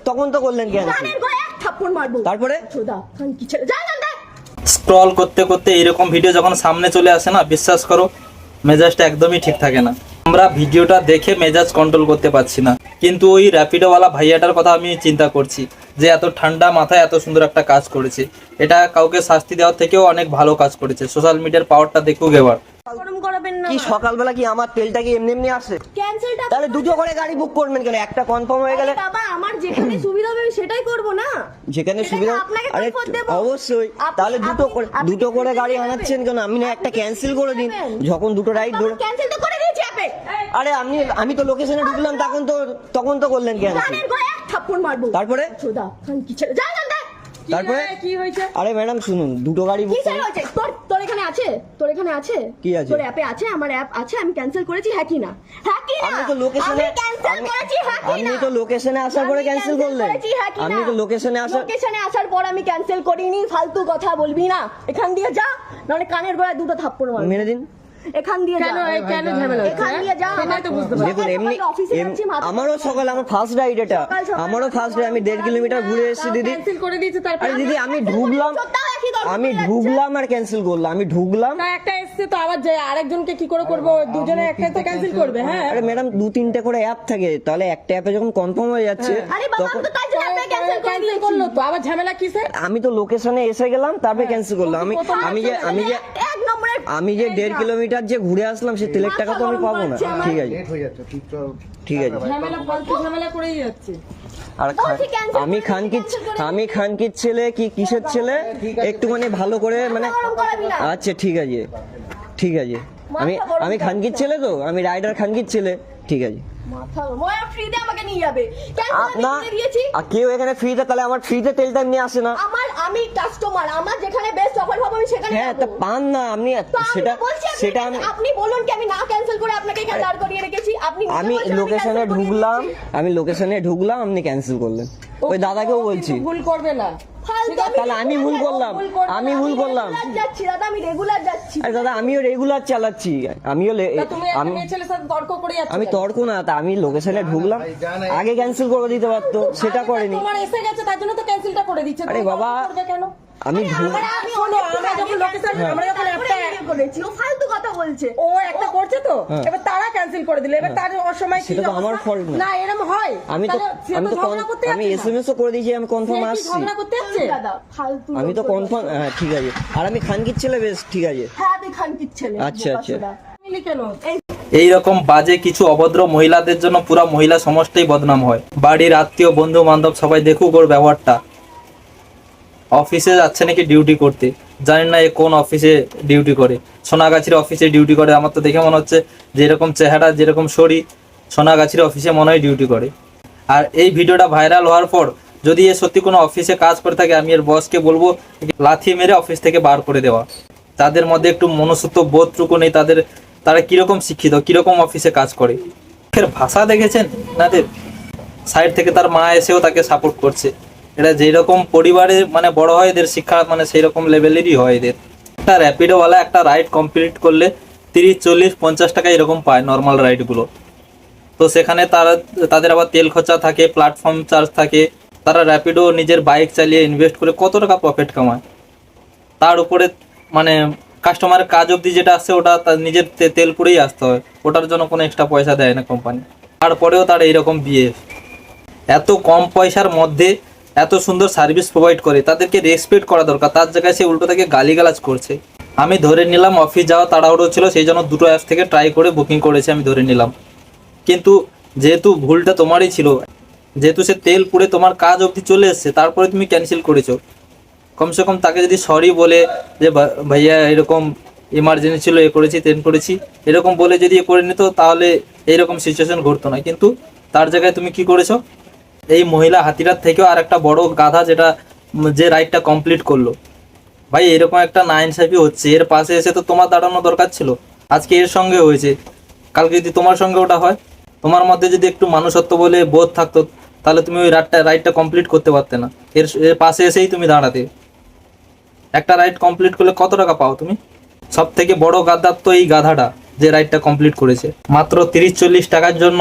তখন তো করলেন কেন? থাপ্পড় মারবো তারপরে স্ক্রল করতে করতে এরকম ভিডিও যখন সামনে চলে আসে না, বিশ্বাস করো মেজাজটা একদমই ঠিক থাকে না। আমরা ভিডিওটা দেখে মেজাজ কন্ট্রোল করতে পারছি না, কিন্তু ওই র্যাপিডোওয়ালা ভাইয়াটার কথা আমি চিন্তা করছি যে এত ঠান্ডা মাথায় এত সুন্দর একটা কাজ করেছে। এটা কাউকে শাস্তি দেওয়ার থেকেও অনেক ভালো কাজ করেছে। সোশ্যাল মিডিয়ার পাওয়ারটা দেখুক এবার। কি সকালবেলা কি আমার তেলটা কি এমনি এমনি আসে? তাহলে দুটো করে গাড়ি বুক করবেন কেন? একটা কনফার্ম হয়ে গেলে বাবা আমার যেখানে সুবিধা হবে আমি সেটাই করব না। যেখানে সুবিধা আরে অবশ্যই, তাহলে দুটো করে গাড়ি আনাচ্ছেন কেন? আমি না একটা ক্যান্সেল করে দিন, যখন দুটো রাইড ধরে ক্যান্সেল তো করে দিয়েছি আপনি। আরে আমি তো লোকেশনে ঢুকলাম, তখন তো করলেন কেন? থাপ্পড় মারবো। তারপরে চোদা খান কি ছেড়ে যা জানতে তারপরে কি হয়েছে? আরে ম্যাডাম শুনুন, দুটো গাড়ি বুক কি হয়েছে? তোর এখানে আছে? তোর এখানে আছে? কি আছে? তোর অ্যাপে আছে? আমার অ্যাপ আছে, আমি ক্যান্সেল করেছি। হ্যাঁ কি না? হ্যাঁ কি না? আমি তো লোকেশনে ক্যান্সেল করেছি। হ্যাঁ কি না? আপনি তো লোকেশনে আসার পরে ক্যান্সেল করলেন। আপনি তো লোকেশনে আসার পর আমি ক্যান্সেল করিনি। ফালতু কথা বলবি না। এখান দিয়ে যা, নাহলে কানের গোড়ায় দুটো থাপ্পড় মারবো। মেরে দিন। এখান দিয়ে যা। কেন ঝামেলা? এখান দিয়ে যা। আমি তো বুঝতে পারছি। দেখুন এমনি আমারও সকালে আমার ফার্স্ট রাইড, এটা আমারও ফার্স্ট রাইড। আমি 1.5 কিলোমিটার ঘুরে এসেছি দিদি। ক্যান্সেল করে দিয়েছি। তারপর আরে দিদি আমি ঢুকলাম আর ক্যান্সেল করলাম। আমি ঢুকলাম, একটা এসছে তো আবার যায় আরেকজনকে কি করে করবো? দুজনে একটা তো ক্যান্সেল করবে। হ্যাঁ আরে ম্যাডাম 2-3টে করে অ্যাপ থাকে, তাহলে একটা অ্যাপে যখন কনফার্ম হয়ে যাচ্ছে তখন ক্যান্সেল করলো তো আবার ঝামেলা কিসে? আমি তো লোকেশনে এসে গেলাম, তারপরে ক্যান্সেল করলাম। আমি যে 1.5 কিলোমিটার যে ঘুরে আসলাম, সে তেলের টাকা তো আমি পাবো না। ঠিক আছে ঠিক আছে ঝামেলা ফালতু ঝামেলা করেই যাচ্ছে। আর আমি খানকির ছেলে কি কিসের ছেলে একটুখানি ভালো করে মানে আচ্ছা ঠিক আছে আমি খানকির ছেলে, তো আমি রাইডার খানকির ছেলে। ঠিক আছে না কেউ এখানে ফ্রিতে, তাহলে আমার ফ্রিতে তেলটা নিয়ে আসে না। আমি কাস্টমার, আমার যেখানে বেস্ট অফার হবে আমি সেখানে হ্যাঁ তা পান না আপনি সেটা আপনি বলুন কি আমি না ক্যান্সেল করে আপনাকে এখানে দাঁড় করিয়ে রেখেছি? আমি লোকেশনে ঢুকলাম, আপনি ক্যান্সেল করলেন। ওই দাদাকেও বলছি ভুল করবে না। তাহলে আমি ভুল করলাম যাচ্ছি দাদা, আমি রেগুলার যাচ্ছি। আরে দাদা আমিও রেগুলার চালাচ্ছি, আমি তর্ক না, তা আমি লোকেশনে ঢুকলাম, আগে ক্যান্সেল করে দিতে পারতো, সেটা করেনি। তোমার এসে গেছে তার জন্য তো ক্যান্সেলটা করে দিচ্ছে। আরে বাবা কেন আমি ফালতু কথা বলছে। ও একটা করছে তো এবার তারা ক্যান্সেল করে দিল। এবার তার অসময় সেটা তো আমার ফল্ট না, এরকম হয়। আমি এসএমএস ও করে দিয়েছি, আমি কনফার্ম আসছি। ঝগড়া করতে যাচ্ছে আমি তো কনফার্ম। হ্যাঁ ঠিক আছে। আর আমি খানকির ছেলে, বেশ ঠিক আছে। হ্যাঁ আমি খানকির ছেলে। আচ্ছা কেন এইরকম বাজে কিছু অভদ্র মহিলাদের জন্য পুরা মহিলা সমাজটাই বদনাম হয়। বাড়ির আত্মীয় বন্ধু বান্ধব সবাই দেখুক ওর ব্যবহারটা। অফিসে যাচ্ছে নাকি ডিউটি করতে, জানেন না এ কোন অফিসে ডিউটি করে। সোনাগাছির অফিসে ডিউটি করে। আমার তো দেখে মনে হচ্ছে যেরকম চেহারা যেরকম শরীর, সোনাগাছির অফিসে মনে হয় ডিউটি করে। আর এই ভিডিওটা ভাইরাল হওয়ার পর যদি এ সত্যি কোনো অফিসে কাজ করে থাকে, আমি এর বসকে বলবো লাথি মেরে অফিস থেকে বার করে দেওয়া। তাদের মধ্যে একটু মনুষ্যত্ব বোধটুকু নেই। তারা কিরকম শিক্ষিত, কিরকম অফিসে কাজ করে। এর ভাষা দেখেছেন তাদের? সাইড থেকে তার মা এসেও তাকে সাপোর্ট করছে। এটা যেরকম পরিবারে মানে বড় হয়, এদের শিক্ষা মানে সেই রকম লেভেলেরই হয় এদের। একটা র্যাপিডোওয়ালা একটা রাইড কমপ্লিট করলে 30, 40, 50 টাকা এরকম পায় নর্মাল রাইডগুলো। তো সেখানে তাদের আবার তেল খরচা থাকে, প্ল্যাটফর্ম চার্জ থাকে। তারা র্যাপিডো নিজের বাইক চালিয়ে ইনভেস্ট করে কত টাকা প্রফিট কামায়। তার উপরে মানে কাস্টমারের কাজ অবধি যেটা আসছে ওটা তার নিজের তেল পুরেই আসতে হয়, ওটার জন্য কোনো এক্সট্রা পয়সা দেয় না কোম্পানি। তারপরেও তার এইরকম বিয়ে। এত কম পয়সার মধ্যে এত সুন্দর সার্ভিস প্রোভাইড করে, তাদেরকে রেসপেক্ট করা দরকার। তার জায়গায় সে উল্টো থেকে গালিগালাজ করছে। আমি ধরে নিলাম অফিস যাওয়া তাড়াহুড়ো ছিল, সেই জন্য দুটো অ্যাপ থেকে ট্রাই করে বুকিং করেছি, আমি ধরে নিলাম। কিন্তু যেহেতু ভুলটা তোমারই ছিল, যেহেতু সে তেল পুড়ে তোমার কাজ অবধি চলে এসছে, তারপরে তুমি ক্যান্সেল করেছো। কমসে কম তাকে যদি সরি বলে যে ভাইয়া এরকম ইমার্জেন্সি ছিল, এ করেছি তেন করেছি, এরকম বলে যদি এ করে নিত, তাহলে এইরকম সিচুয়েশন ঘটতো না। কিন্তু তার জায়গায় তুমি কি করেছো? এই মহিলা হাতিরার থেকেও আর একটা বড় গাধা যে রাইডটা কমপ্লিট করলো। ভাই এরকম একটা নাইনসাফি হচ্ছে, এর পাশে এসে তো তোমার দাঁড়ানো দরকার ছিল। আজকে এর সঙ্গে হয়েছে, কালকে যদি তোমার সঙ্গে ওটা হয়, তোমার মধ্যে যদি একটু মানুষত্ব বলে বোধ থাকতো, তাহলে তুমি ওই রাইডটা কমপ্লিট করতে পারতে না। এর পাশে এসেই তুমি দাঁড়াতে। একটা রাইড কমপ্লিট করলে কত টাকা পাও তুমি? সব থেকে বড় গাধার তো এই গাধাটা যে রাইডটা কমপ্লিট করেছে। মাত্র 30-40 টাকার জন্য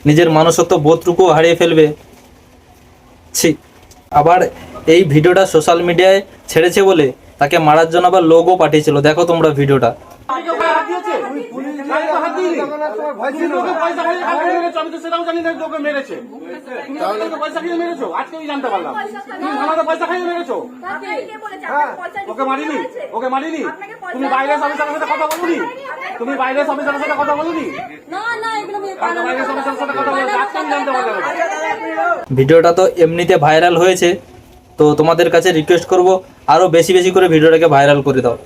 নিজের মানুষত্ব বোধটুকু হারিয়ে ফেলবে। ছি। আবার এই ভিডিওটা সোশ্যাল মিডিয়ায় ছেড়েছে বলে তাকে মারার জন্য আবার লোকও পাঠিয়েছিল, দেখো তোমরা ভিডিওটা। ওকে মারিনি, ওকে মারিনি। তুমি বাইরে অফিসারের সাথে কথা বলনি, তুমি বাইরে অফিসারের সাথে কথা বলনি, বাইরে অফিসারের সাথে কথা বলনি, আজকে আমি জানতে পারলাম। ভিডিওটা তো এমনিতে ভাইরাল হয়েছে, তো তোমাদের কাছে রিকোয়েস্ট করব আরো বেশি বেশি করে ভিডিওটাকে ভাইরাল করে দাও,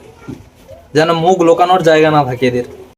যেন মুখ লোকানোর জায়গা না থাকে এদের।